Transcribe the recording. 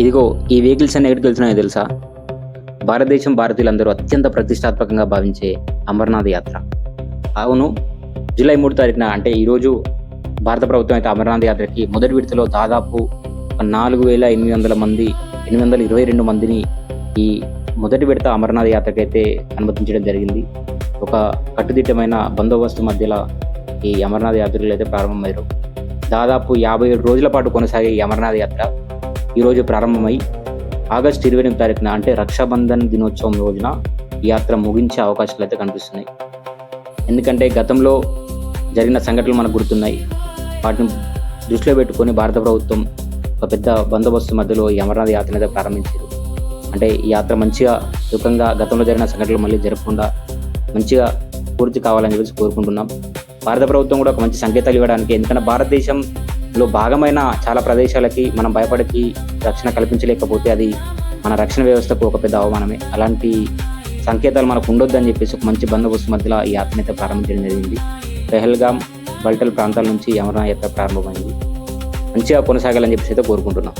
ఇదిగో ఈ వెహికల్స్ అన్ని ఎక్కడికి వెళ్తున్నాయో తెలుసా? భారతదేశం భారతీయులందరూ అత్యంత ప్రతిష్టాత్మకంగా భావించే అమర్నాథ్ యాత్ర. అవును, జూలై 3 తారీఖున అంటే ఈరోజు భారత ప్రభుత్వం అయితే అమర్నాథ్ యాత్రకి మొదటి విడతలో దాదాపు 4,800 మంది 822 మందిని ఈ మొదటి విడత అమర్నాథ్ యాత్రకైతే అనుమతించడం జరిగింది. ఒక కట్టుదిట్టమైన బందోబస్తు మధ్యలో ఈ అమర్నాథ్ యాత్రికులు అయితే ప్రారంభమయ్యారు. దాదాపు 57 రోజుల పాటు కొనసాగే ఈ అమర్నాథ్ యాత్ర ఈరోజు ప్రారంభమై ఆగస్టు 28 తారీఖున అంటే రక్షాబంధన్ దినోత్సవం రోజున ఈ యాత్ర ముగించే అవకాశాలు అయితే కనిపిస్తున్నాయి. ఎందుకంటే గతంలో జరిగిన సంఘటనలు మనకు గుర్తున్నాయి. వాటిని దృష్టిలో పెట్టుకొని భారత ప్రభుత్వం ఒక పెద్ద బందోబస్తు మధ్యలో ఈ అమర్నాథ్ యాత్రను అయితే ప్రారంభించారు. అంటే ఈ యాత్ర మంచిగా సుఖంగా గతంలో జరిగిన సంఘటనలు మళ్ళీ జరగకుండా మంచిగా పూర్తి కావాలని చెప్పేసి కోరుకుంటున్నాం. భారత ప్రభుత్వం కూడా ఒక మంచి సంకేతాలు ఇవ్వడానికి, ఎందుకంటే భారతదేశంలో భాగమైన చాలా ప్రదేశాలకి మనం భయపడికి రక్షణ కల్పించలేకపోతే అది మన రక్షణ వ్యవస్థకు ఒక పెద్ద అవమానమే. అలాంటి సంకేతాలు మనకు ఉండొద్దని చెప్పేసి ఒక మంచి బందోబస్తు మధ్యలో ఈ యాత్రను అయితే ప్రారంభించడం జరిగింది. పెహల్గాం, బల్టల్ ప్రాంతాల నుంచి అమర్నాథ్ యాత్ర ప్రారంభమైంది. మంచిగా కొనసాగాలని చెప్పేసి అయితే కోరుకుంటున్నాం.